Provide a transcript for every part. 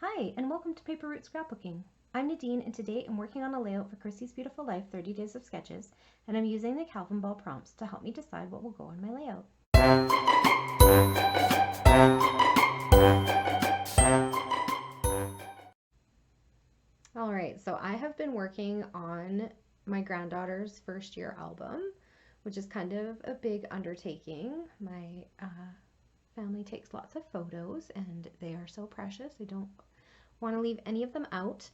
Hi, and welcome to Paper Route Scrapbooking. I'm Nadine, and today I'm working on a layout for Christie's Beautiful Life 30 Days of Sketches, and I'm using the Calvinball Prompts to help me decide what will go on my layout. Alright, so I have been working on my granddaughter's first year album, which is kind of a big undertaking. My family takes lots of photos, and they are so precious. I don't want to leave any of them out.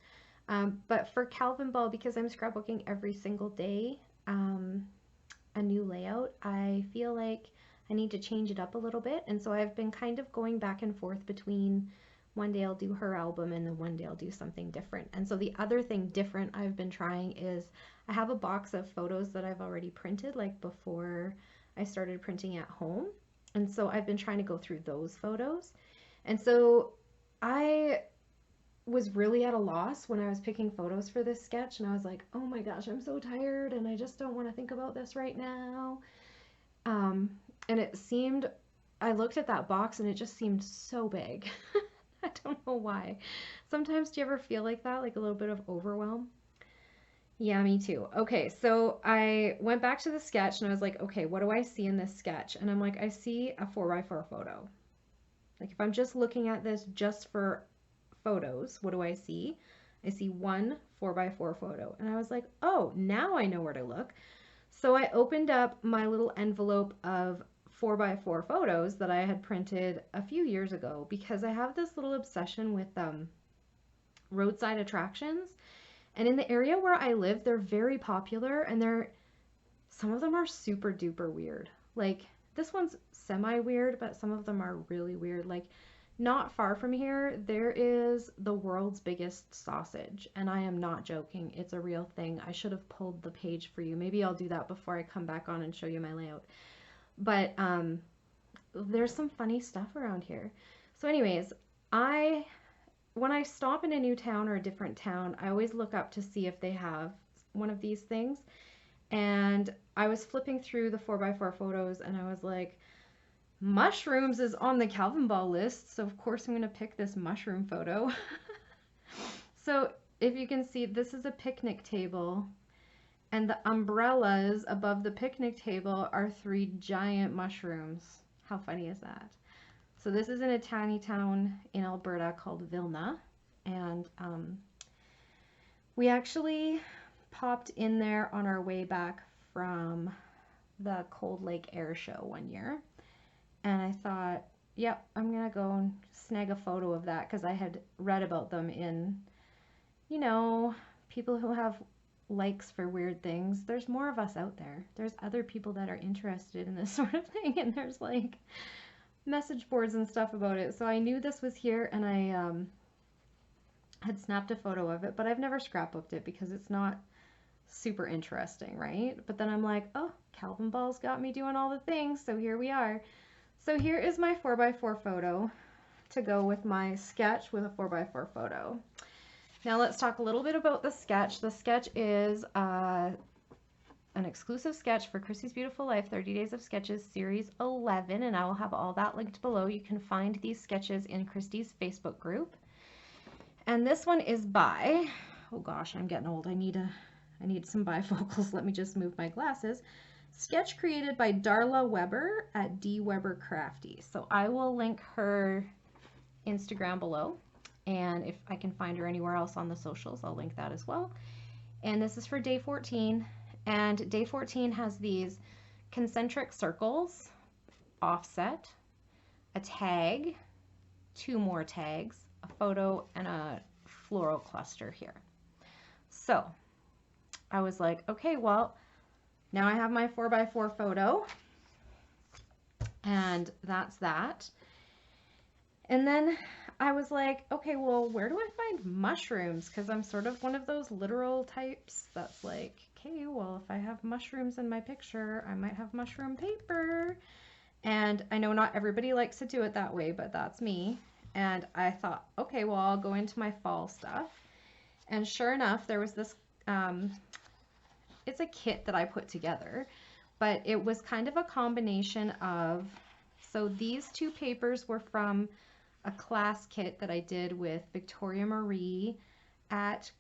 But for Calvinball, because I'm scrapbooking every single day, a new layout, I feel like I need to change it up a little bit. And so I've been kind of going back and forth between one day I'll do her album and then one day I'll do something different. And so the other thing different I've been trying is I have a box of photos that I've already printed, like before I started printing at home. And so I've been trying to go through those photos. And so I was really at a loss when I was picking photos for this sketch, and I was like, oh my gosh, I'm so tired and I just don't want to think about this right now. And it seemed, I looked at that box and it just seemed so big. I don't know why. Sometimes do you ever feel like that, like a little bit of overwhelm? Yeah, me too. Okay, so I went back to the sketch and I was like, okay, what do I see in this sketch? And I'm like, I see a 4x4 photo. Like if I'm just looking at this just for photos, what do I see? I see one 4x4 photo. And I was like, oh, now I know where to look. So I opened up my little envelope of 4x4 photos that I had printed a few years ago because I have this little obsession with roadside attractions. And in the area where I live, they're very popular, and some of them are super duper weird. Like this one's semi weird, but some of them are really weird. Like not far from here, there is the world's biggest sausage, and I am not joking. It's a real thing. I should have pulled the page for you. Maybe I'll do that before I come back on and show you my layout. But there's some funny stuff around here. So anyways, when I stop in a new town or a different town, I always look up to see if they have one of these things. And I was flipping through the 4x4 photos and I was like, mushrooms is on the Calvinball list, so of course I'm going to pick this mushroom photo. So if you can see, this is a picnic table, and the umbrellas above the picnic table are 3 giant mushrooms. How funny is that? So this is in a tiny town in Alberta called Vilna, and we actually popped in there on our way back from the Cold Lake Air Show one year. And I thought, yep, I'm going to go and snag a photo of that because I had read about them in, people who have likes for weird things. There's more of us out there. There's other people that are interested in this sort of thing, and there's like message boards and stuff about it. So I knew this was here, and I had snapped a photo of it, but I've never scrapbooked it because it's not super interesting, right? But then I'm like, oh, Calvinball's got me doing all the things, so here we are. So here is my 4x4 photo to go with my sketch with a 4x4 photo. Now let's talk a little bit about the sketch. The sketch is an exclusive sketch for Christie's Beautiful Life 30 Days of Sketches Series 11, and I will have all that linked below. You can find these sketches in Christie's Facebook group. And this one is by, oh gosh, I'm getting old. I need some bifocals. Let me just move my glasses. Sketch created by Darla Weber at D Weber Crafty. So I will link her Instagram below, and if I can find her anywhere else on the socials, I'll link that as well. And this is for day 14, and day 14 has these concentric circles, offset, a tag, 2 more tags, a photo, and a floral cluster here. So I was like, okay, well, now I have my 4x4 photo, and that's that. And then I was like, okay, well, where do I find mushrooms? Because I'm sort of one of those literal types that's like, okay, well, if I have mushrooms in my picture, I might have mushroom paper. And I know not everybody likes to do it that way, but that's me. And I thought, okay, well, I'll go into my fall stuff. And sure enough, there was this, it's a kit that I put together, but it was kind of a combination of, so these 2 papers were from a class kit that I did with Victoria Marie at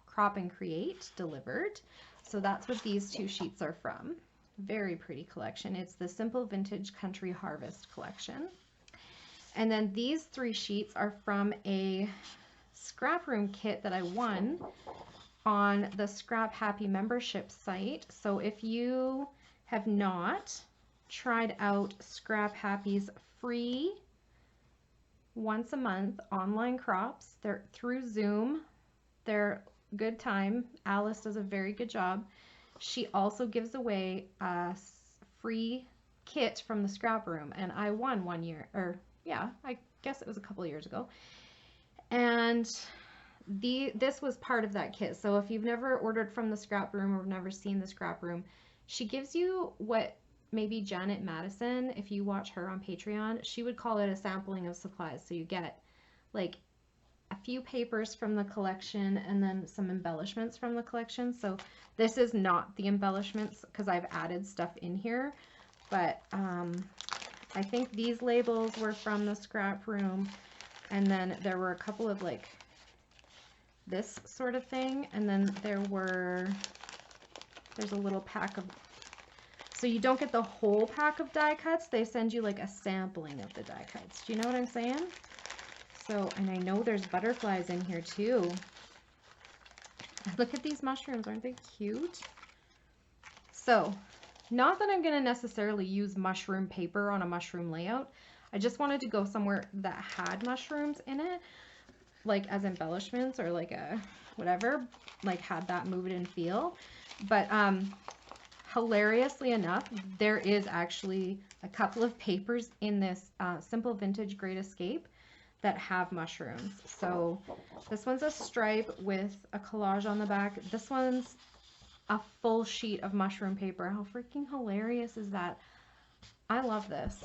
Crop and Create delivered. So that's what these two sheets are from. Very pretty collection. It's the Simple Vintage Country Harvest collection. And then these 3 sheets are from a scrap room kit that I won on the Scrap Happy membership site. So if you have not tried out Scrap Happy's free once a month online crops, they're through Zoom. They're good time. Alice does a very good job. She also gives away a free kit from the scrap room, and I won one year, or yeah, I guess it was a couple of years ago. And this was part of that kit. So if you've never ordered from the scrap room or never seen the scrap room, she gives you what maybe Janet Madison, if you watch her on Patreon, she would call it a sampling of supplies. So you get like a few papers from the collection and then some embellishments from the collection. So this is not the embellishments because I've added stuff in here, but I think these labels were from the scrap room, and then there were a couple of like this sort of thing, and then there's a little pack of, so you don't get the whole pack of die cuts, they send you like a sampling of the die cuts. Do you know what I'm saying? So, and I know there's butterflies in here too. Look at these mushrooms, aren't they cute? So, not that I'm going to necessarily use mushroom paper on a mushroom layout. I just wanted to go somewhere that had mushrooms in it, like as embellishments or like a whatever, like had that move it and feel. But hilariously enough, there is actually a couple of papers in this Simple Vintage Great Escape that have mushrooms. So this one's a stripe with a collage on the back. This one's a full sheet of mushroom paper. How freaking hilarious is that? I love this.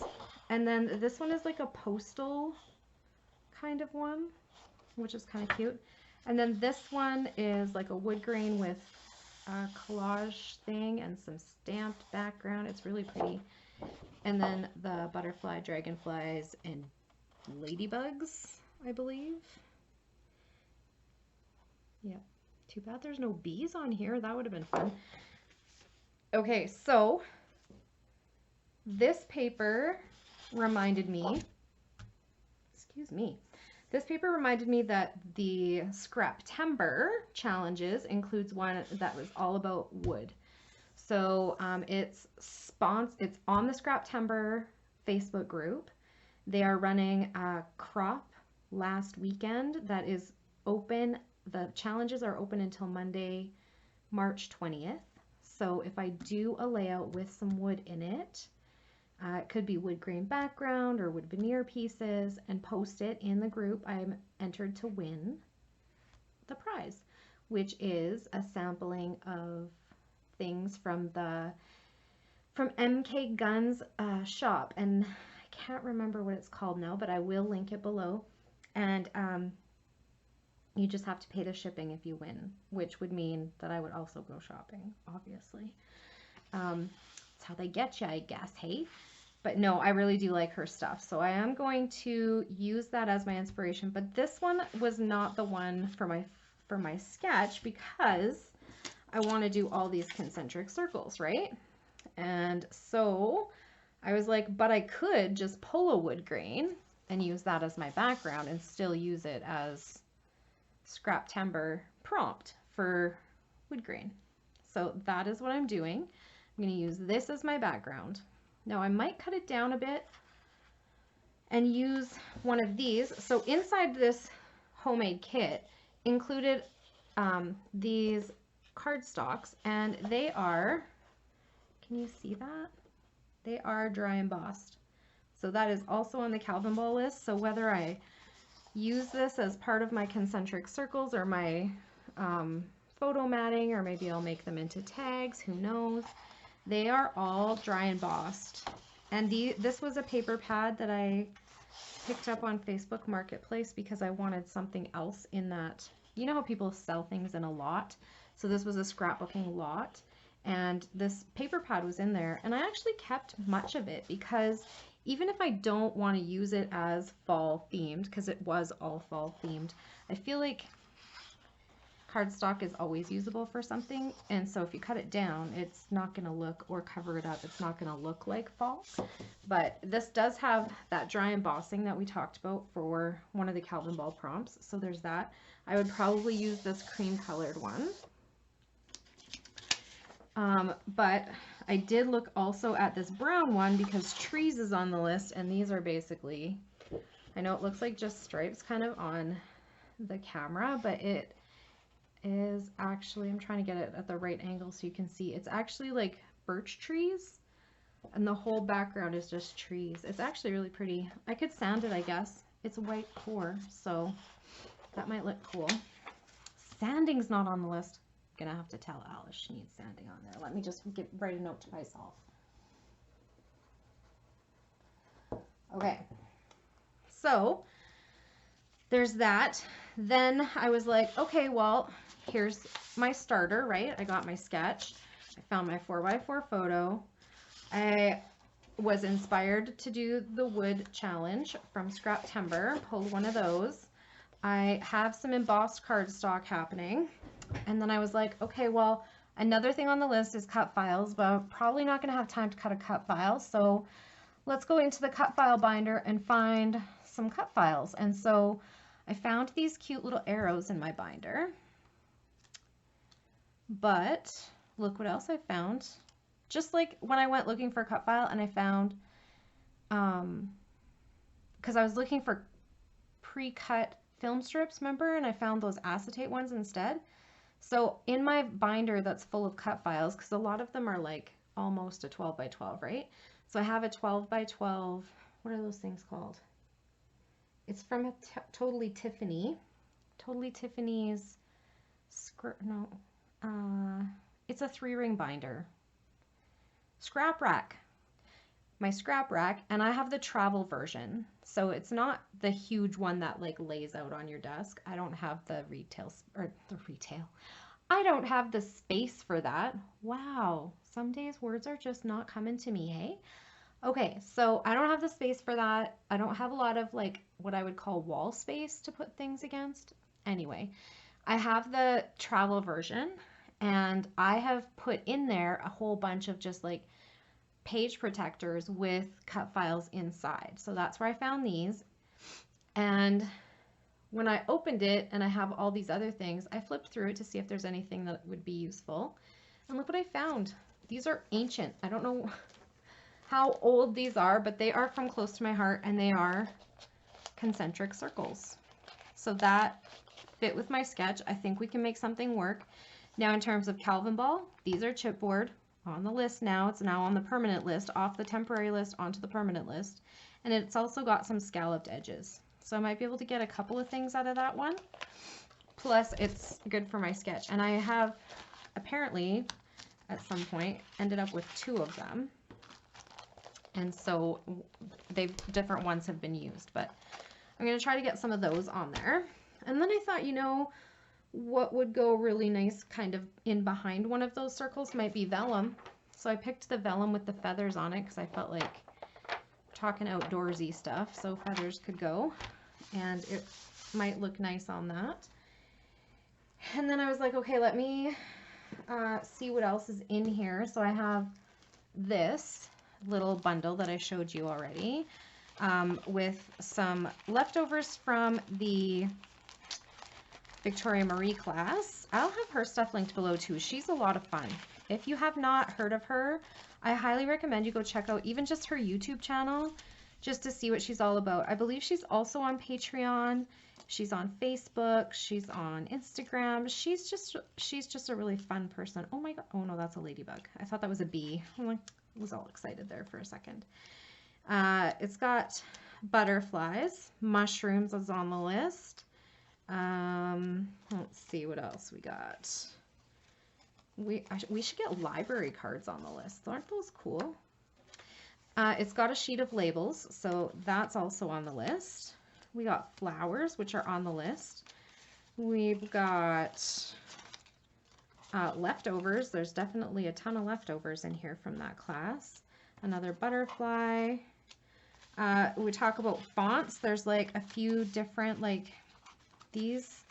And then this one is like a postal kind of one, which is kind of cute. And then this one is like a wood grain with a collage thing and some stamped background. It's really pretty. And then the butterfly, dragonflies, and ladybugs, I believe. Yep. Too bad there's no bees on here. That would have been fun. Okay, so this paper reminded me, excuse me, this paper reminded me that the Scraptember challenges includes one that was all about wood. So it's on the Scraptember Facebook group. They are running a crop last weekend that is open. The challenges are open until Monday, March 20th. So if I do a layout with some wood in it, it could be wood grain background or wood veneer pieces, and post it in the group, I'm entered to win the prize, which is a sampling of things from MK Gunn's shop, and I can't remember what it's called now, but I will link it below. And you just have to pay the shipping if you win, which would mean that I would also go shopping, obviously. That's how they get you, I guess, hey? But no, I really do like her stuff. So I am going to use that as my inspiration. But this one was not the one for my sketch, because I want to do all these concentric circles, right? And so I was like, but I could just pull a wood grain and use that as my background and still use it as Scraptember prompt for wood grain. So that is what I'm doing. I'm going to use this as my background. Now I might cut it down a bit and use one of these. So inside this homemade kit included these cardstocks, and they are, can you see that? They are dry embossed. So that is also on the Calvinball list. So whether I use this as part of my concentric circles or my photo matting, or maybe I'll make them into tags, who knows. They are all dry embossed. And this was a paper pad that I picked up on Facebook Marketplace because I wanted something else in that. You know how people sell things in a lot? So this was a scrapbooking lot, and this paper pad was in there, and I actually kept much of it because even if I don't want to use it as fall themed, because it was all fall themed, I feel like cardstock is always usable for something, and so if you cut it down, it's not going to look, or cover it up, it's not going to look like fall. But this does have that dry embossing that we talked about for one of the Calvinball prompts, so there's that. I would probably use this cream colored one. But I did look also at this brown one because trees is on the list, and these are basically, I know it looks like just stripes kind of on the camera, but it is actually, I'm trying to get it at the right angle so you can see, it's actually like birch trees, and the whole background is just trees. It's actually really pretty. I could sand it, I guess. It's a white core, so that might look cool. Sanding's not on the list. I'm gonna have to tell Alice she needs sanding on there. Let me just write a note to myself. Okay, so there's that. Then I was like, okay, well, here's my starter, right? I got my sketch. I found my 4x4 photo. I was inspired to do the wood challenge from Scraptember, pulled one of those. I have some embossed cardstock happening. And then I was like, okay, well, another thing on the list is cut files, but I'm probably not going to have time to cut a cut file. So let's go into the cut file binder and find some cut files. And so I found these cute little arrows in my binder. But look what else I found. Just like when I went looking for a cut file, and I found, because I was looking for pre-cut film strips, remember? And I found those acetate ones instead. So in my binder that's full of cut files, because a lot of them are like almost a 12 by 12, right? So I have a 12 by 12, what are those things called? It's from a Totally Tiffany. Totally Tiffany's, it's a 3-ring binder. Scrap rack. My scrap rack, and I have the travel version. So it's not the huge one that like lays out on your desk. I don't have the I don't have the space for that. Wow. Some days words are just not coming to me, hey? Okay, so I don't have the space for that. I don't have a lot of like what I would call wall space to put things against. Anyway, I have the travel version, and I have put in there a whole bunch of just like page protectors with cut files inside. So that's where I found these. And when I opened it and I have all these other things, I flipped through it to see if there's anything that would be useful. And look what I found. These are ancient. I don't know how old these are, but they are from close to my heart, and they are concentric circles. So that fit with my sketch. I think we can make something work. Now in terms of Calvinball, these are chipboard. On the list now. It's now on the permanent list, off the temporary list onto the permanent list. And it's also got some scalloped edges. So I might be able to get a couple of things out of that one. Plus it's good for my sketch. And I have apparently at some point ended up with 2 of them. And so different ones have been used, but I'm going to try to get some of those on there. And then I thought, you know, what would go really nice kind of in behind one of those circles might be vellum. So I picked the vellum with the feathers on it because I felt like talking outdoorsy stuff, so feathers could go, and it might look nice on that. And then I was like, okay, let me see what else is in here. So I have this little bundle that I showed you already with some leftovers from the Victoria Marie class. I'll have her stuff linked below too. She's a lot of fun. If you have not heard of her, I highly recommend you go check out even just her YouTube channel just to see what she's all about. I believe she's also on Patreon. She's on Facebook. She's on Instagram. She's just a really fun person. Oh my God. Oh no, that's a ladybug. I thought that was a bee. I was all excited there for a second. It's got butterflies. Mushrooms is on the list. Let's see what else we got. We should get library cards on the list. Aren't those cool? It's got a sheet of labels, so that's also on the list. We got flowers, which are on the list. We've got leftovers. There's definitely a ton of leftovers in here from that class. Another butterfly. We talk about fonts. There's like a few different, like these,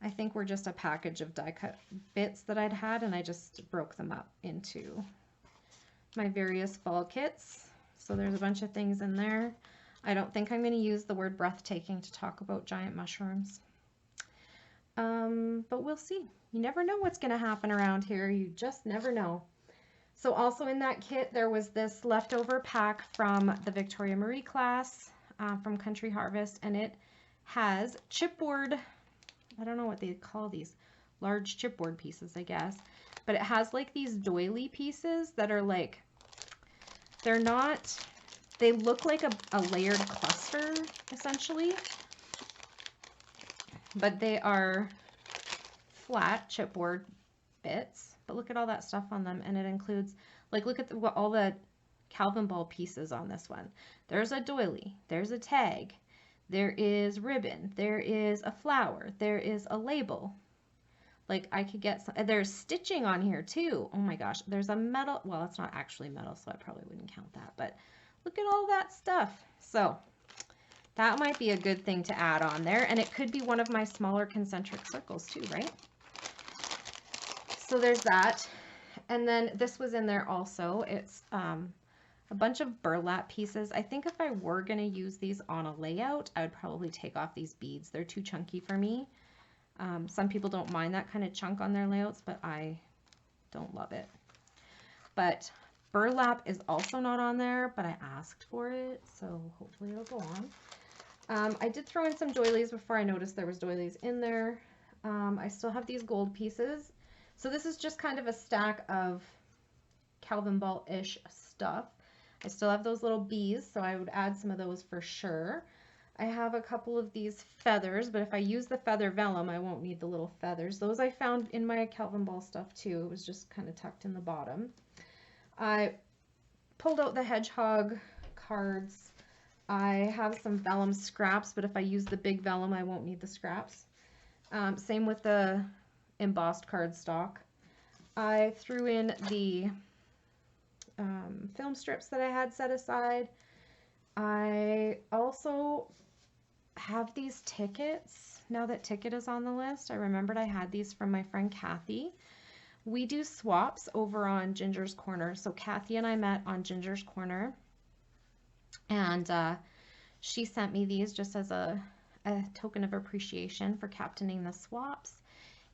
I think were just a package of die cut bits that I'd had, and I just broke them up into my various fall kits. So there's a bunch of things in there. I don't think I'm going to use the word breathtaking to talk about giant mushrooms. But we'll see. You never know what's going to happen around here. You just never know. So also in that kit, there was this leftover pack from the Victoria Marie class from Country Harvest, and it has chipboard, I don't know what they call these, large chipboard pieces, I guess, but it has like these doily pieces that are like, they're not, they look like a layered cluster, essentially, but they are flat chipboard bits. But look at all that stuff on them, and it includes, like, look at all the Calvinball pieces on this one. There's a doily, there's a tag, there is ribbon, there is a flower, there is a label. Like, I could get some, there's stitching on here too. Oh my gosh, there's a metal, well, it's not actually metal, so I probably wouldn't count that, but look at all that stuff. So that might be a good thing to add on there, and it could be one of my smaller concentric circles too, right? So there's that. And then this was in there also. It's a bunch of burlap pieces. I think if I were going to use these on a layout, I would probably take off these beads. They're too chunky for me. Some people don't mind that kind of chunk on their layouts, but I don't love it. But burlap is also not on there, but I asked for it, so hopefully it'll go on. I did throw in some doilies before I noticed there was doilies in there. I still have these gold pieces. So this is just kind of a stack of Calvinball-ish stuff. I still have those little bees, so I would add some of those for sure. I have a couple of these feathers, but if I use the feather vellum, I won't need the little feathers. Those I found in my Calvinball stuff too. It was just kind of tucked in the bottom. I pulled out the hedgehog cards. I have some vellum scraps, but if I use the big vellum, I won't need the scraps. Same with the embossed cardstock. I threw in the film strips that I had set aside. I also have these tickets. Now that ticket is on the list, I remembered I had these from my friend Kathy. We do swaps over on Ginger's Corner. So Kathy and I met on Ginger's Corner, and she sent me these just as a token of appreciation for captaining the swaps.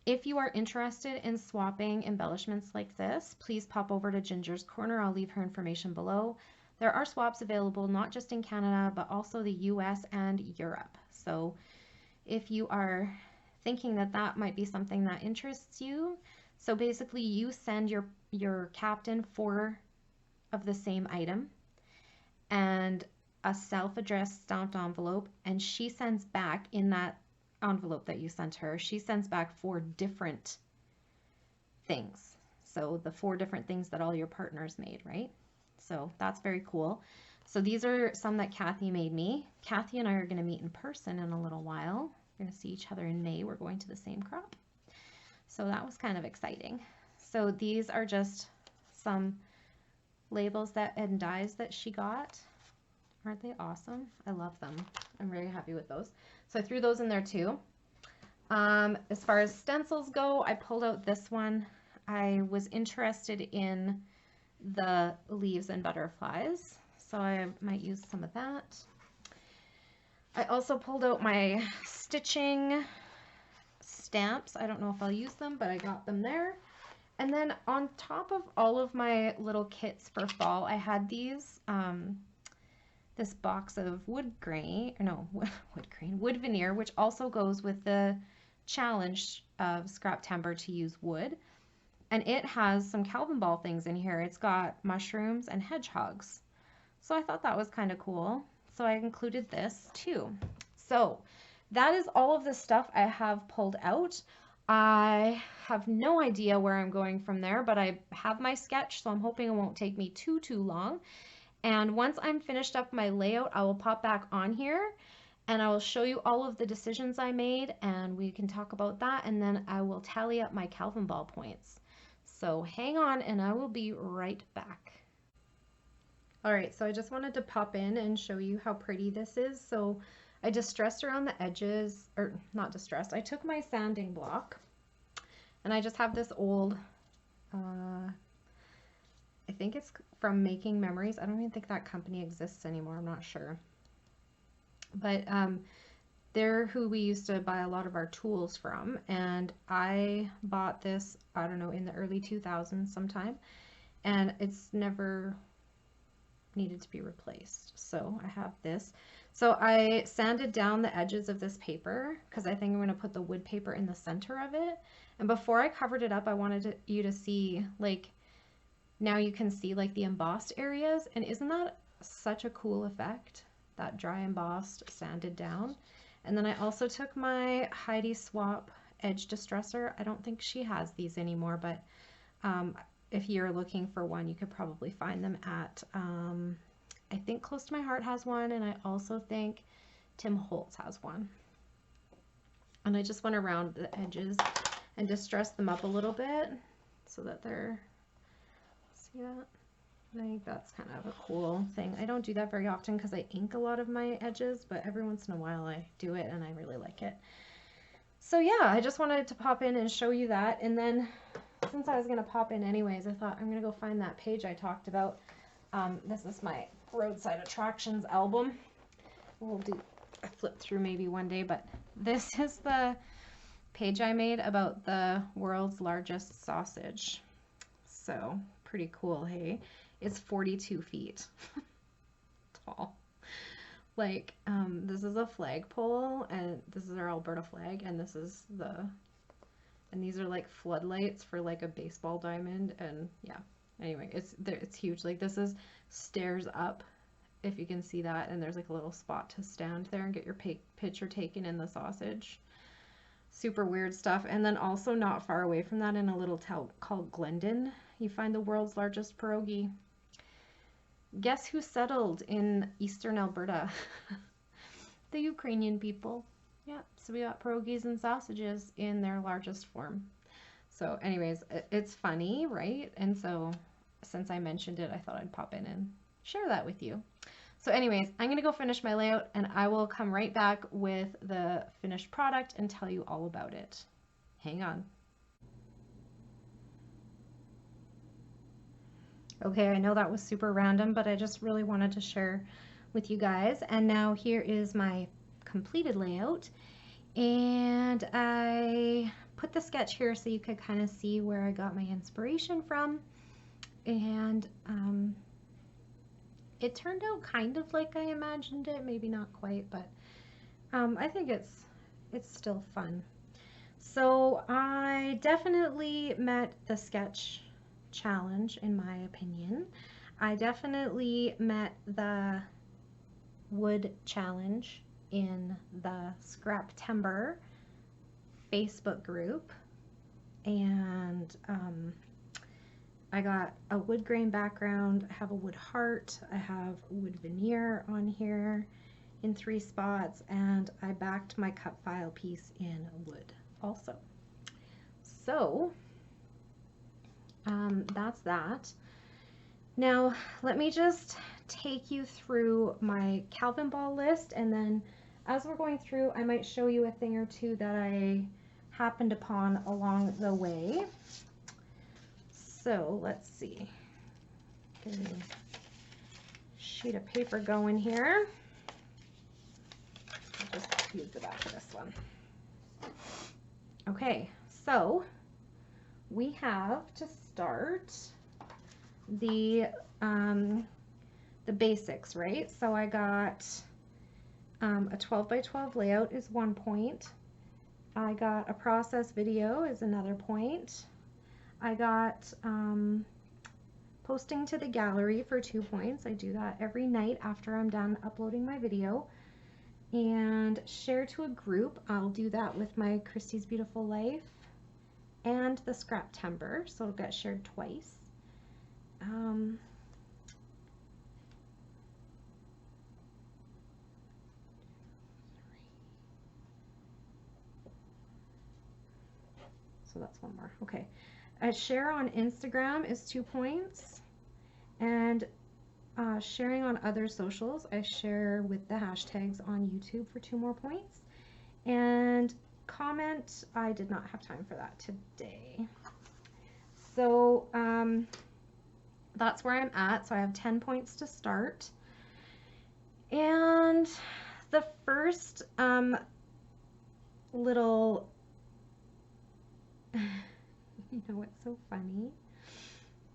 If you are interested in swapping embellishments like this, please pop over to Ginger's Corner. I'll leave her information below. There are swaps available not just in Canada, but also the US and Europe. So if you are thinking that that might be something that interests you, so basically you send your captain 4 of the same item and a self-addressed stamped envelope, and she sends back in that envelope that you sent her, she sends back 4 different things. So the 4 different things that all your partners made, right? So that's very cool. So these are some that Kathy made me. Kathy and I are going to meet in person in a little while. We're going to see each other in May. We're going to the same crop. So that was kind of exciting. So these are just some labels and dies that she got. Aren't they awesome? I love them. I'm very happy with those. So I threw those in there too. As far as stencils go, I pulled out this one. I was interested in the leaves and butterflies, so I might use some of that. I also pulled out my stitching stamps. I don't know if I'll use them, but I got them there. And then on top of all of my little kits for fall, I had these this box of wood veneer, which also goes with the challenge of Scraptember to use wood. And it has some Calvinball things in here. It's got mushrooms and hedgehogs. So I thought that was kind of cool. So I included this too. So that is all of the stuff I have pulled out. I have no idea where I'm going from there, but I have my sketch, so I'm hoping it won't take me too long. And once I'm finished up my layout, I will pop back on here and I will show you all of the decisions I made, and we can talk about that, and then I will tally up my Calvinball points. So hang on and I will be right back. All right, so I just wanted to pop in and show you how pretty this is. So I distressed around the edges, or not distressed, I took my sanding block and I just have this old, I think it's from Making Memories. I don't even think that company exists anymore, I'm not sure. But they're who we used to buy a lot of our tools from, and I bought this, I don't know, in the early 2000s sometime, and it's never needed to be replaced. So I have this. So I sanded down the edges of this paper because I think I'm going to put the wood paper in the center of it. And before I covered it up, I wanted you to see, like, now you can see like the embossed areas. And isn't that such a cool effect? That dry embossed sanded down. And then I also took my Heidi Swap edge distressor. I don't think she has these anymore, but if you're looking for one, you could probably find them at, I think Close to My Heart has one, and I also think Tim Holtz has one. And I just went around the edges and distressed them up a little bit so that they're, see that? I think that's kind of a cool thing. I don't do that very often because I ink a lot of my edges, but every once in a while I do it and I really like it. So yeah, I just wanted to pop in and show you that. And then since I was going to pop in anyways, I thought I'm going to go find that page I talked about. This is my Roadside Attractions album. We'll do a flip through maybe one day, but this is the page I made about the world's largest sausage. So pretty cool, hey? It's 42 feet tall. Like, this is a flagpole, and this is our Alberta flag, and this is and these are like floodlights for like a baseball diamond, and yeah. Anyway, it's huge. Like, this is stairs up, if you can see that, and there's like a little spot to stand there and get your picture taken in the sausage. Super weird stuff. And then also not far away from that, in a little town called Glendon, you find the world's largest pierogi. Guess who settled in eastern Alberta? The Ukrainian people. Yeah, so we got pierogies and sausages in their largest form. So anyways, it's funny, right? And so since I mentioned it, I thought I'd pop in and share that with you. So anyways, I'm going to go finish my layout, and I will come right back with the finished product and tell you all about it. Hang on. Okay, I know that was super random, but I just really wanted to share with you guys. And now here is my completed layout. And I put the sketch here so you could kind of see where I got my inspiration from. And it turned out kind of like I imagined it, maybe not quite, but I think it's still fun. So I definitely met the sketch challenge, in my opinion. I definitely met the wood challenge in the Scraptember Facebook group, and I got a wood grain background, I have a wood heart, I have wood veneer on here in 3 spots, and I backed my cut file piece in wood also. So that's that. Now let me just take you through my Calvinball list, and then as we're going through, I might show you a thing or two that I happened upon along the way. So let's see. Get a sheet of paper going here. I'll just use the back of this one. Okay, so we have to start the basics, right? So I got a 12 by 12 layout is 1 point. I got a process video is another point. I got posting to the gallery for 2 points. I do that every night after I'm done uploading my video. And share to a group, I'll do that with my Christie's Beautiful Life and the Scraptember, so it'll get shared twice. So that's 1 more. Okay. A share on Instagram is 2 points, and sharing on other socials. I share with the hashtags on YouTube for 2 more points. And comment, I did not have time for that today. So that's where I'm at. So I have 10 points to start. And the first little, you know what's so funny?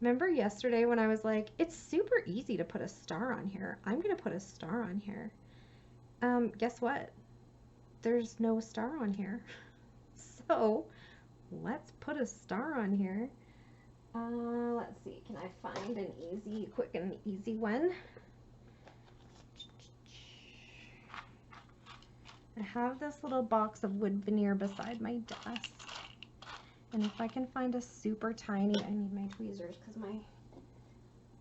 Remember yesterday when I was like, it's super easy to put a star on here. I'm going to put a star on here. Guess what? There's no star on here. So let's put a star on here. Let's see, can I find an easy, quick and easy one? I have this little box of wood veneer beside my desk. And if I can find a super tiny, I need my tweezers because my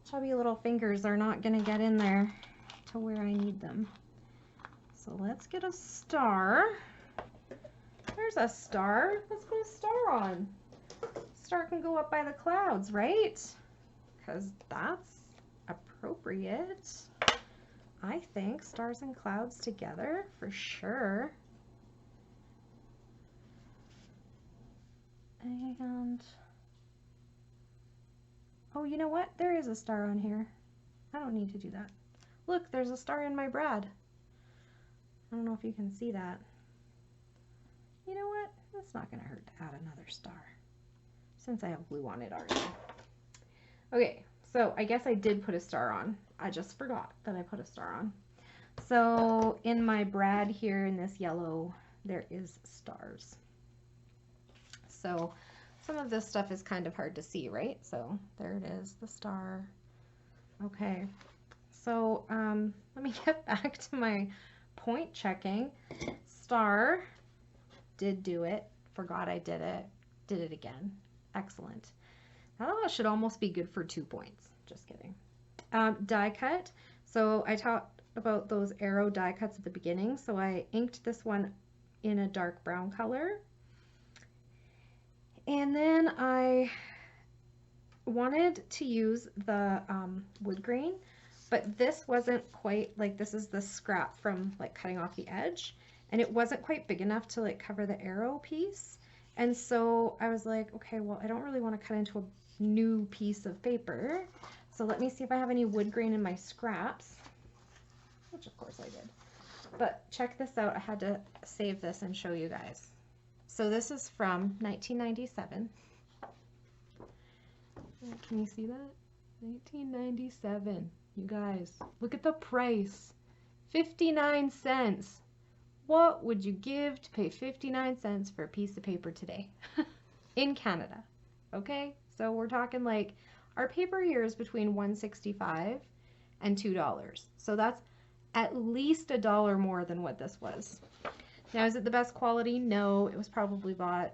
chubby little fingers are not going to get in there to where I need them. So let's get a star. There's a star. Let's put a star on. Star can go up by the clouds, right? Because that's appropriate. I think stars and clouds together for sure. And oh, you know what? There is a star on here. I don't need to do that. Look, there's a star in my brad. I don't know if you can see that. You know what? It's not going to hurt to add another star since I have glue on it already. Okay, so I guess I did put a star on. I just forgot that I put a star on. So in my brad here in this yellow, there is stars. So some of this stuff is kind of hard to see, right? So there it is, the star. Okay, so let me get back to my point checking. Star, did do it, forgot I did it again. Excellent. Now that should almost be good for 2 points. Just kidding. Die cut. So I talked about those arrow die cuts at the beginning. So I inked this one in a dark brown color. And then I wanted to use the wood grain, but this wasn't quite, like, this is the scrap from like cutting off the edge, and it wasn't quite big enough to like cover the arrow piece. And so I was like, okay, well, I don't really want to cut into a new piece of paper. So let me see if I have any wood grain in my scraps, which of course I did. But check this out. I had to save this and show you guys. So this is from 1997. Can you see that? 1997. You guys, look at the price. 59 cents. What would you give to pay 59 cents for a piece of paper today? In Canada. Okay? So we're talking like our paper here is between $1.65 and $2. So that's at least $1 more than what this was. Now, is it the best quality? No, it was probably bought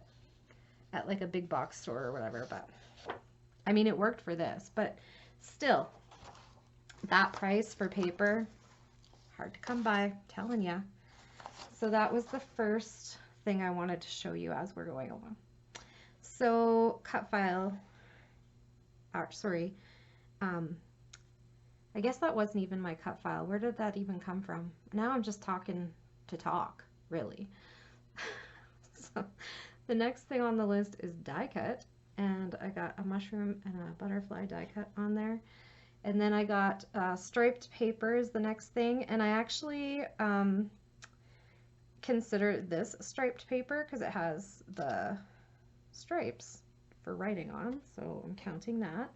at like a big box store or whatever, but I mean, it worked for this, but still, that price for paper, hard to come by, I'm telling ya. So that was the first thing I wanted to show you as we're going along. So cut file, sorry, I guess that wasn't even my cut file. Where did that even come from? Now I'm just talking to talk, really. So the next thing on the list is die cut, and I got a mushroom and a butterfly die cut on there. And then I got striped paper is the next thing, and I actually consider this striped paper because it has the stripes for writing on, so I'm counting that.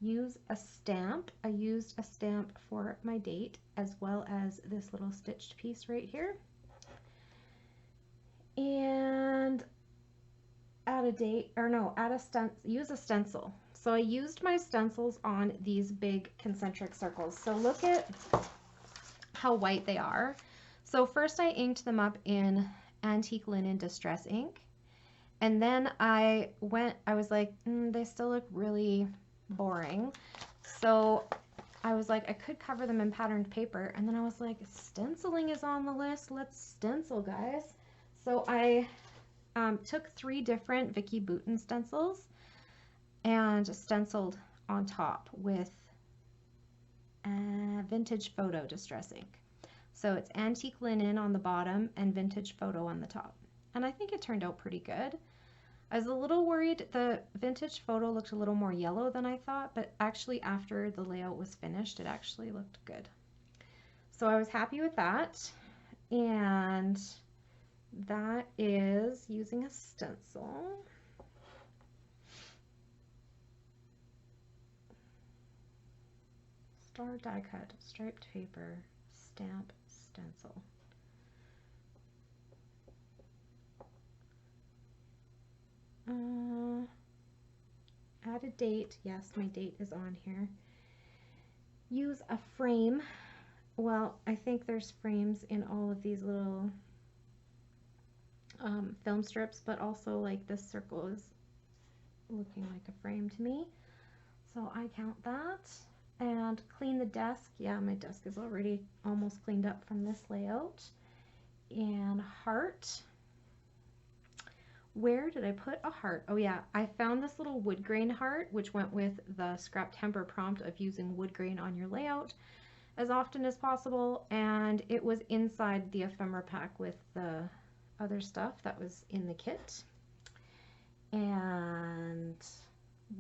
Use a stamp. I used a stamp for my date as well as this little stitched piece right here. And add a date, or no, add a stencil, use a stencil. So I used my stencils on these big concentric circles. So look at how white they are. So first I inked them up in antique linen distress ink. And then I was like, they still look really boring. So I was like, I could cover them in patterned paper. And then I was like, stenciling is on the list. Let's stencil, guys. So I took 3 different Vicky Bouton stencils and stenciled on top with vintage photo distress ink. So it's antique linen on the bottom and vintage photo on the top. And I think it turned out pretty good. I was a little worried the vintage photo looked a little more yellow than I thought, but actually after the layout was finished, it actually looked good. So I was happy with that. And that is using a stencil. Star die cut, striped paper, stamp, stencil. Add a date. Yes, my date is on here. Use a frame. Well, I think there's frames in all of these little film strips, but also like this circle is looking like a frame to me. So I count that. And clean the desk. Yeah, my desk is already almost cleaned up from this layout. And heart. Where did I put a heart? Oh yeah, I found this little wood grain heart, which went with the Scraptember prompt of using wood grain on your layout as often as possible, and it was inside the ephemera pack with the other stuff that was in the kit. And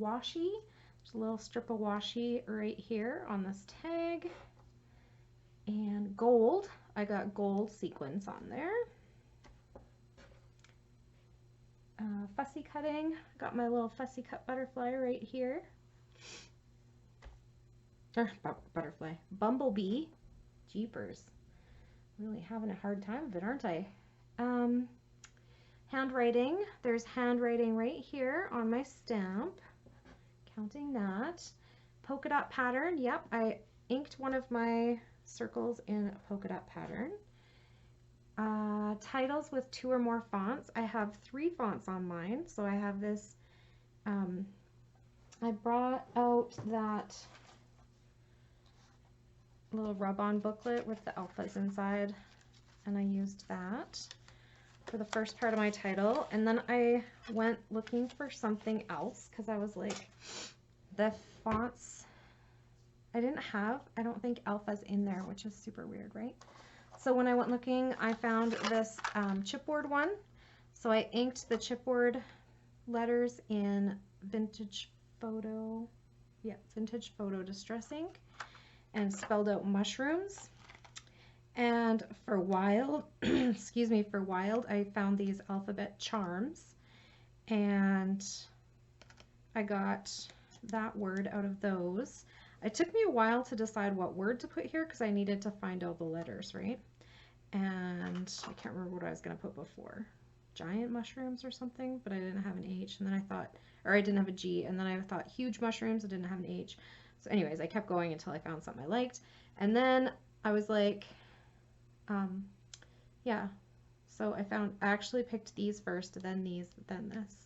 washi, there's a little strip of washi right here on this tag. And gold, I got gold sequins on there. Fussy cutting, got my little fussy cut butterfly right here. Butterfly, bumblebee, jeepers, really having a hard time of it, aren't I? Handwriting, there's handwriting right here on my stamp, counting that. Polka dot pattern, yep, I inked one of my circles in a polka dot pattern. Titles with 2 or more fonts. I have 3 fonts on mine, so I have this, I brought out that little rub-on booklet with the alphas inside, and I used that for the first part of my title. And then I went looking for something else because I was like, the fonts, I don't think alphas in there, which is super weird, right? So when I went looking, I found this chipboard one. So I inked the chipboard letters in vintage photo distress ink and spelled out mushrooms. And for wild, excuse me, for wild, I found these alphabet charms, and I got that word out of those. It took me a while to decide what word to put here because I needed to find all the letters, right? And I can't remember what I was going to put before. Giant mushrooms or something, but I didn't have an H. And then I thought, or I didn't have a G. And then I thought huge mushrooms, I didn't have an H. So anyways, I kept going until I found something I liked. And then I was like, yeah. So I actually picked these first, then these, then this.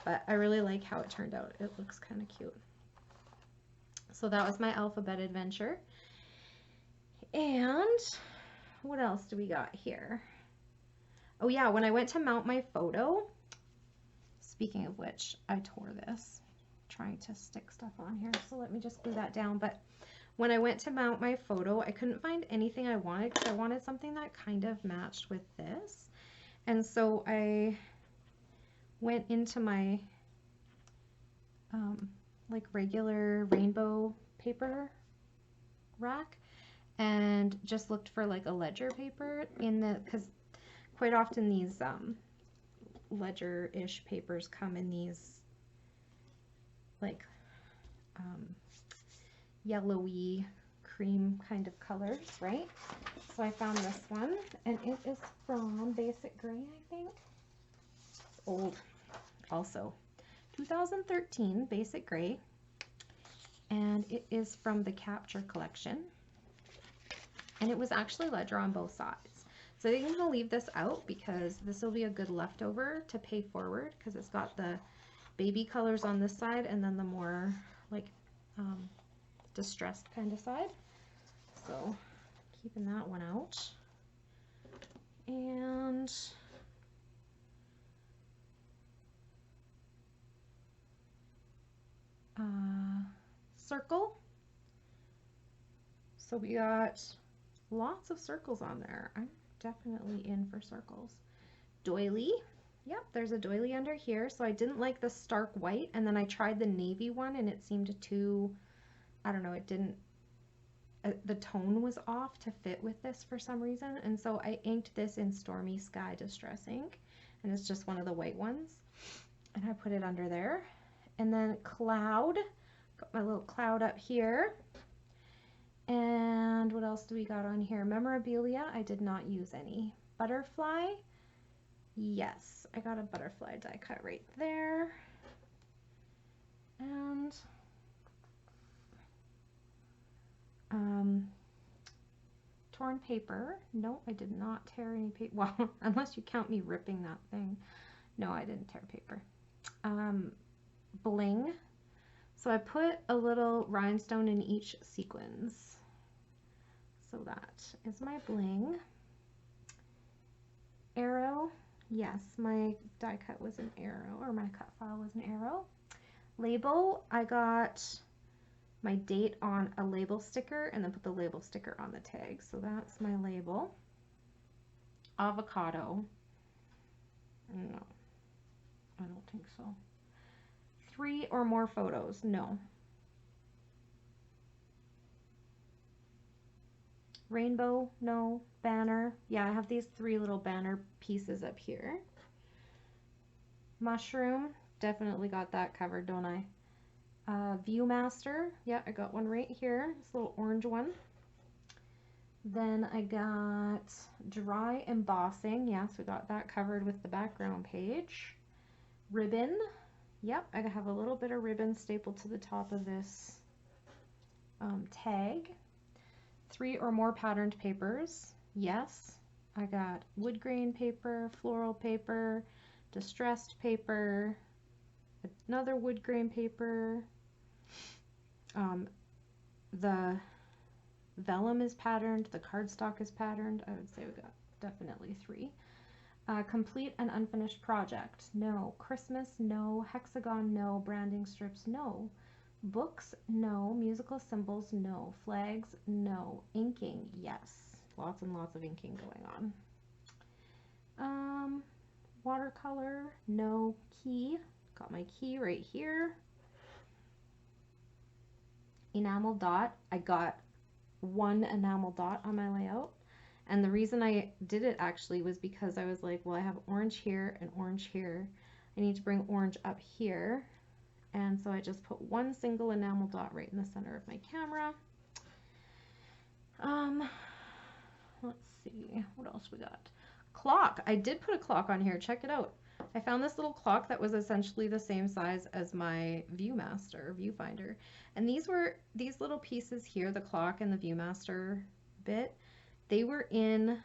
But I really like how it turned out. It looks kind of cute. So that was my alphabet adventure. And what else do we got here? Oh yeah, when I went to mount my photo, speaking of which, I tore this trying to stick stuff on here. So let me just glue that down. But when I went to mount my photo, I couldn't find anything I wanted because I wanted something that kind of matched with this. And so I went into my like regular rainbow paper rack and just looked for like a ledger paper because quite often these ledger-ish papers come in these like yellowy cream kind of colors, right? So I found this one, and it is from Basic Gray, I think. It's old also. 2013 Basic Gray, and it is from the Capture collection, and it was actually ledger on both sides. So I think I'm going to leave this out because this will be a good leftover to pay forward because it's got the baby colors on this side and then the more like distressed kind of side. So keeping that one out. And circle. So we got lots of circles on there. I'm definitely in for circles. Doily. Yep, there's a doily under here. So I didn't like the stark white, and then I tried the navy one and it seemed too, I don't know, it didn't, the tone was off to fit with this for some reason. And so I inked this in Stormy Sky Distress ink, and it's just one of the white ones. And I put it under there. And then cloud, got my little cloud up here. And what else do we got on here? Memorabilia, I did not use any. Butterfly, yes, I got a butterfly die cut right there. And torn paper, no, I did not tear any paper, well, unless you count me ripping that thing. No, I didn't tear paper. Bling, so I put a little rhinestone in each sequins. So that is my bling. Arrow, yes, my die cut was an arrow, or my cut file was an arrow. Label, I got my date on a label sticker and then put the label sticker on the tag. So that's my label. Avocado, no, I don't think so. 3 or more photos, no. Rainbow, no. Banner, yeah, I have these 3 little banner pieces up here. Mushroom, definitely got that covered, don't I? Viewmaster, yeah, I got one right here, this little orange one. Then I got dry embossing, yes, we got that covered with the background page. Ribbon, yep, I have a little bit of ribbon stapled to the top of this tag. 3 or more patterned papers, yes, I got wood grain paper, floral paper, distressed paper, another wood grain paper. The vellum is patterned, the cardstock is patterned. I would say we got definitely 3. Complete an unfinished project, no. Christmas, no. Hexagon, no. Branding strips, no. Books, no. Musical symbols, no. Flags, no. Inking, yes. Lots and lots of inking going on. Watercolor, no. Key, got my key right here. Enamel dot, I got 1 enamel dot on my layout. And the reason I did it actually was because I was like, well, I have orange here and orange here. I need to bring orange up here. And so I just put 1 single enamel dot right in the center of my camera. Let's see, what else we got? Clock, I did put a clock on here, check it out. I found this little clock that was essentially the same size as my viewfinder. And these little pieces here, the clock and the Viewmaster bit, they were in,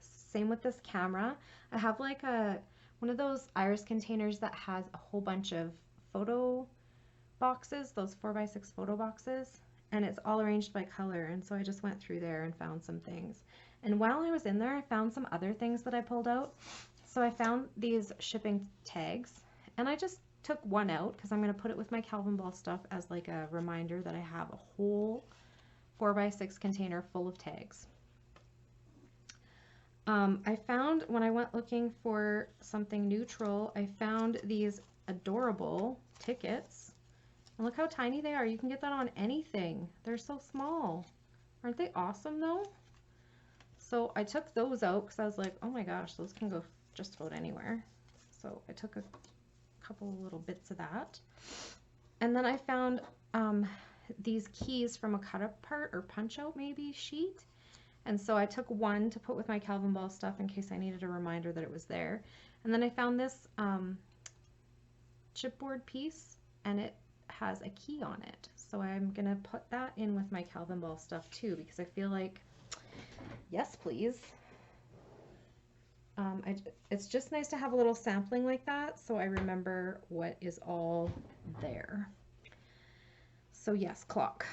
same with this camera. I have like one of those iris containers that has a whole bunch of photo boxes, those 4x6 photo boxes, and it's all arranged by color. And so I just went through there and found some things. And while I was in there, I found some other things that I pulled out. So I found these shipping tags, and I just took one out because I'm going to put it with my Calvinball stuff as like a reminder that I have a whole 4x6 container full of tags. I found, when I went looking for something neutral, I found these adorable tickets. And look how tiny they are. You can get that on anything. They're so small. Aren't they awesome though? So I took those out because I was like, oh my gosh, those can go just about anywhere. So I took a couple of little bits of that. And then I found these keys from a cut apart or punch out maybe sheet. And so I took one to put with my Calvinball stuff in case I needed a reminder that it was there. And then I found this chipboard piece, and it has a key on it. So I'm going to put that in with my Calvinball stuff too, because I feel like, yes please. It's just nice to have a little sampling like that so I remember what is all there. So yes, clock.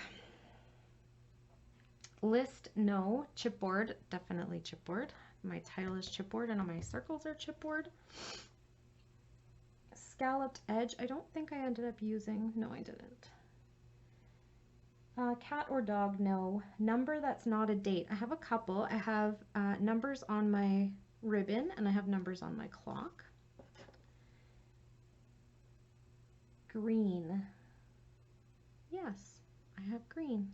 List, no. Chipboard, definitely chipboard. My title is chipboard and all my circles are chipboard. scalloped edge. I don't think I ended up using, no I didn't. Cat or dog, no. Number that's not a date. I have a couple. I have numbers on my ribbon and I have numbers on my clock. Green. Yes, I have green.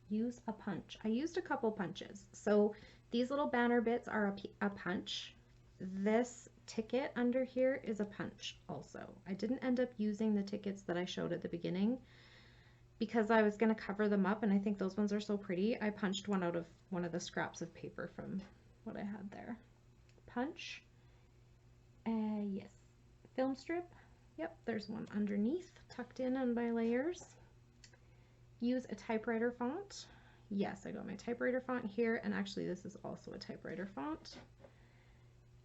Use a punch. I used a couple punches. So these little banner bits are a punch. This ticket under here is a punch also. I didn't end up using the tickets that I showed at the beginning because I was going to cover them up and I think those ones are so pretty. I punched one out of one of the scraps of paper from what I had there. Punch. Yes. Film strip. Yep, there's one underneath, tucked in on my layers. Use a typewriter font. Yes, I got my typewriter font here, and actually this is also a typewriter font.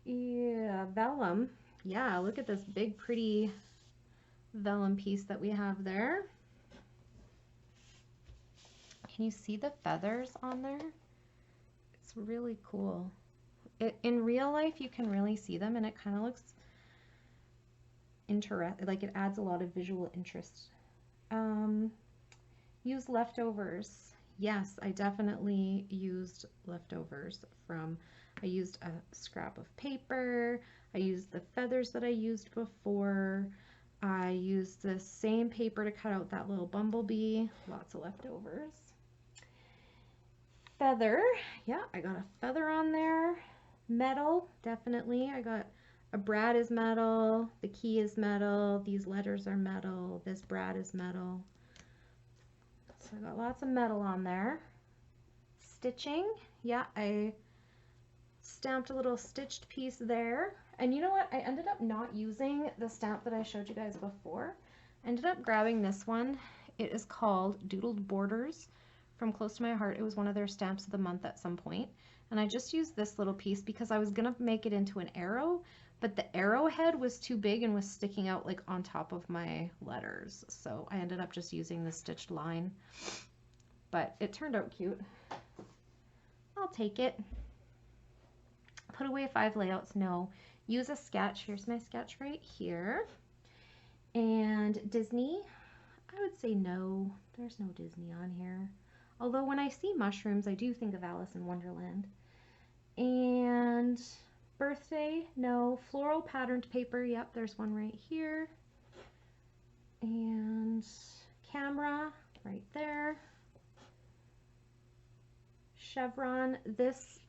Yeah, vellum. Yeah, look at this big pretty vellum piece that we have there. Can you see the feathers on there? It's really cool. In real life you can really see them and it kind of looks interesting, like it adds a lot of visual interest. Use leftovers. Yes, I definitely used leftovers from, I used a scrap of paper, I used the feathers that I used before, I used the same paper to cut out that little bumblebee, lots of leftovers. Feather, yeah, I got a feather on there. Metal, definitely, I got a brad is metal, the key is metal, these letters are metal, this brad is metal. So I got lots of metal on there. Stitching, yeah, I stamped a little stitched piece there. And you know what? I ended up not using the stamp that I showed you guys before. I ended up grabbing this one. It is called Doodled Borders from Close to My Heart. It was one of their stamps of the month at some point. And I just used this little piece because I was going to make it into an arrow, but the arrowhead was too big and was sticking out like on top of my letters. So I ended up just using the stitched line, but it turned out cute. I'll take it. Put away 5 layouts, no. Use a sketch. Here's my sketch right here. And Disney, I would say no. There's no Disney on here. Although when I see mushrooms, I do think of Alice in Wonderland. And birthday, no. Floral patterned paper, yep, there's one right here. And camera, right there. Chevron, this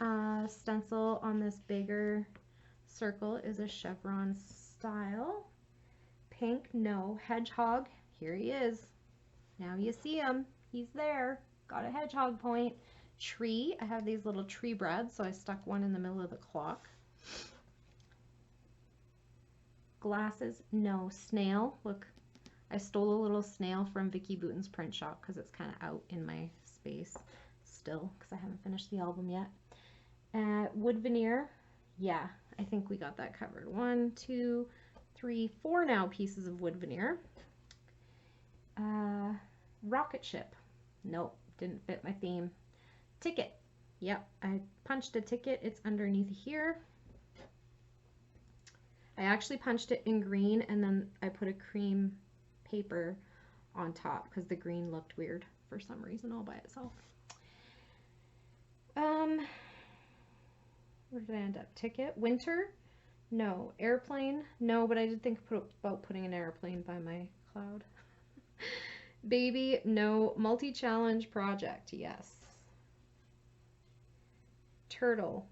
stencil on this bigger circle is a chevron style. Pink, no. Hedgehog, here he is. Now you see him, he's there. Got a hedgehog point. Tree, I have these little tree brads, so I stuck one in the middle of the clock. Glasses, no. Snail, look, I stole a little snail from Vicky Bouton's print shop because it's kind of out in my space still because I haven't finished the album yet. Wood veneer, yeah, I think we got that covered. 1, 2, 3, 4 now pieces of wood veneer. Rocket ship, nope, didn't fit my theme. Ticket, yep, I punched a ticket, it's underneath here. I actually punched it in green and then I put a cream paper on top because the green looked weird for some reason all by itself. Where did I end up? Ticket, winter, no. Airplane, no, but I did think about putting an airplane by my cloud. Baby, no. Multi-challenge project, yes. Turtle,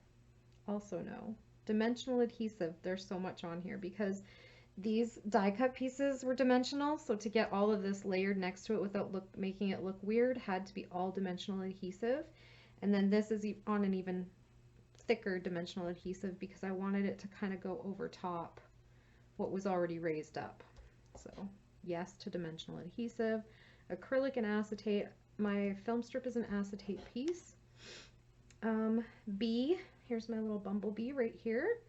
also no. Dimensional adhesive, there's so much on here because these die cut pieces were dimensional, so to get all of this layered next to it without making it look weird had to be all dimensional adhesive. And then this is on an even thicker dimensional adhesive because I wanted it to kind of go over top what was already raised up. So yes to dimensional adhesive. Acrylic and acetate. My film strip is an acetate piece. Bee, here's my little bumblebee right here.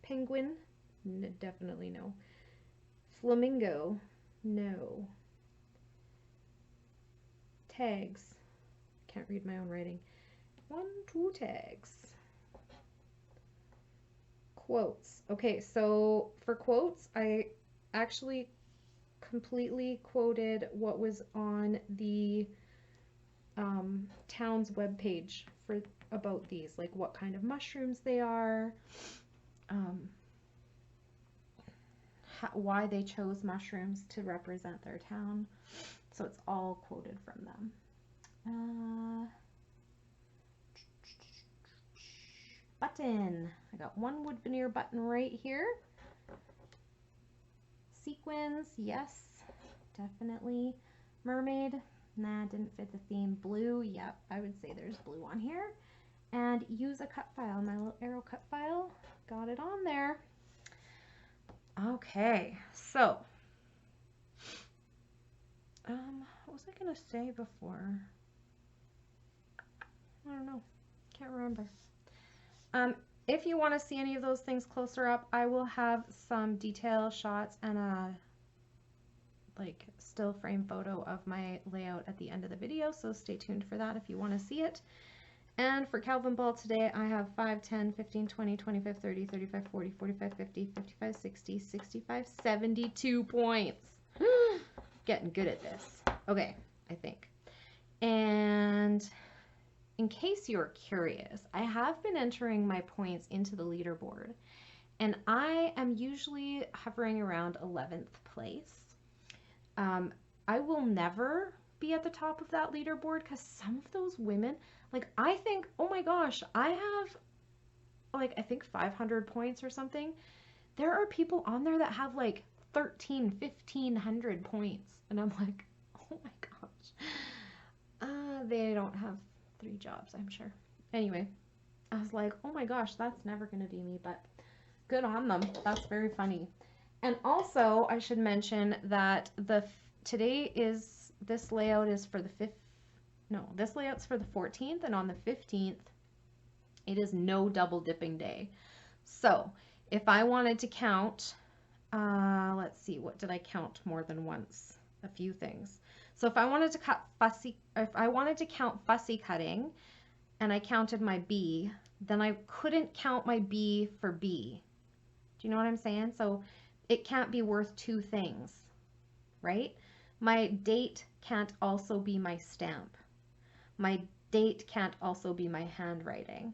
Penguin, definitely no. Flamingo, no. Tags, can't read my own writing. 1, 2 tags. quotes. Okay, so for quotes, I actually completely quoted what was on the town's webpage for about these, like what kind of mushrooms they are, why they chose mushrooms to represent their town. So it's all quoted from them. Button. I got one wood veneer button right here. Sequins, yes, definitely. Mermaid, nah, didn't fit the theme. Blue, yep, I would say there's blue on here. And use a cut file, my little arrow cut file, got it on there. Okay, so, what was I gonna say before? I don't know, can't remember. If you want to see any of those things closer up, I will have some detail shots and a like still frame photo of my layout at the end of the video, so stay tuned for that if you want to see it. And for Calvinball today, I have 5, 10, 15, 20, 25, 30, 35, 40, 45, 50, 55, 60, 65, 72 points. Getting good at this. Okay, I think. And in case you're curious, I have been entering my points into the leaderboard, and I am usually hovering around 11th place. I will never be at the top of that leaderboard because some of those women, like I think, oh my gosh, I have like, I think 500 points or something. There are people on there that have like 1,500 points, and I'm like, oh my gosh. They don't have 3 jobs, I'm sure. Anyway, I was like, oh my gosh, that's never going to be me, but good on them. That's very funny. And also, I should mention that this layout is for the 5th, no, this layout's for the 14th, and on the 15th, it is no double dipping day. So, if I wanted to count, let's see, what did I count more than once? A few things. So if I wanted to count fussy cutting, and I counted my B, then I couldn't count my B for B. Do you know what I'm saying? So it can't be worth 2 things, right? My date can't also be my stamp. My date can't also be my handwriting.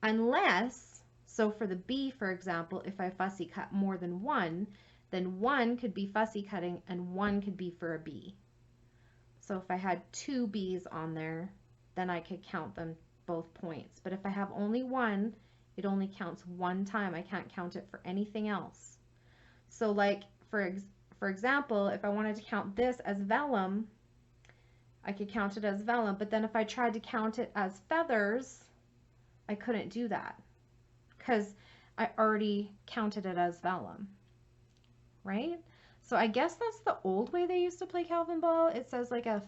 Unless, so for the B, for example, if I fussy cut more than 1, then 1 could be fussy cutting and 1 could be for a B. So if I had 2 B's on there, then I could count them both points. But if I have only 1, it only counts 1 time. I can't count it for anything else. So like, for example, if I wanted to count this as vellum, I could count it as vellum. But then if I tried to count it as feathers, I couldn't do that because I already counted it as vellum, right? So I guess that's the old way they used to play Calvinball. It says like a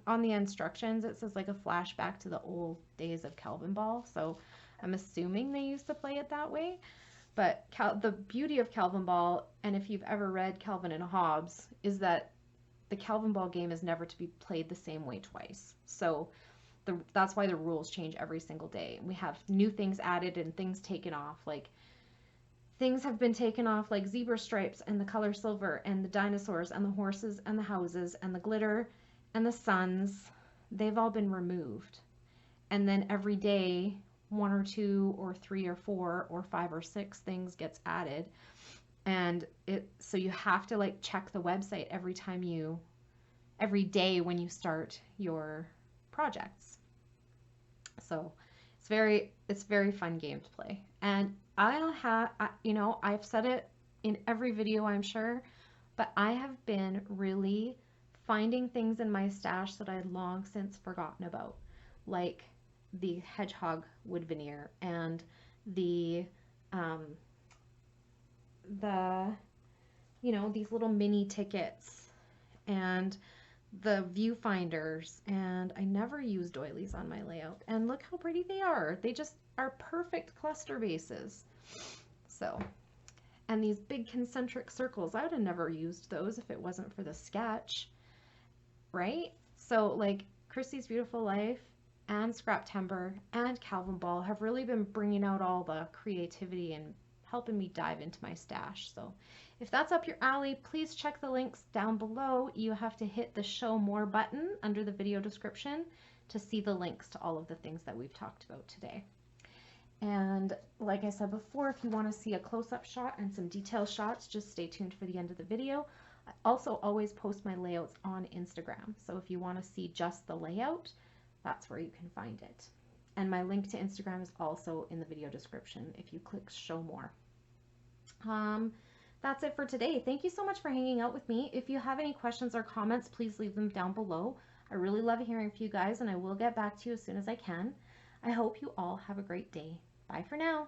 on the instructions, it says like a flashback to the old days of Calvinball. So I'm assuming they used to play it that way. But the beauty of Calvinball, and if you've ever read Calvin and Hobbes, is that the Calvinball game is never to be played the same way twice. So that's why the rules change every single day. We have new things added and things taken off. Like things have been taken off, like zebra stripes and the color silver and the dinosaurs and the horses and the houses and the glitter and the suns. They've all been removed. And then every day, 1 or 2 or 3 or 4 or 5 or 6 things gets added. And so you have to like check the website every day when you start your projects. So it's very fun game to play. And I've said it in every video, I'm sure, but I have been really finding things in my stash that I'd long since forgotten about, like the hedgehog wood veneer and the these little mini tickets and the viewfinders, and I never use doilies on my layout, and look how pretty they are. They just are perfect cluster bases. So, and these big concentric circles, I would have never used those if it wasn't for the sketch, right? So like Christie's Beautiful Life and Scraptember and Calvinball have really been bringing out all the creativity and helping me dive into my stash. So if that's up your alley, please check the links down below. You have to hit the show more button under the video description to see the links to all of the things that we've talked about today. And like I said before, if you want to see a close-up shot and some detail shots, just stay tuned for the end of the video. I also always post my layouts on Instagram. So if you want to see just the layout, that's where you can find it. And my link to Instagram is also in the video description if you click show more. That's it for today. Thank you so much for hanging out with me. If you have any questions or comments, please leave them down below. I really love hearing from you guys, and I will get back to you as soon as I can. I hope you all have a great day. Bye for now.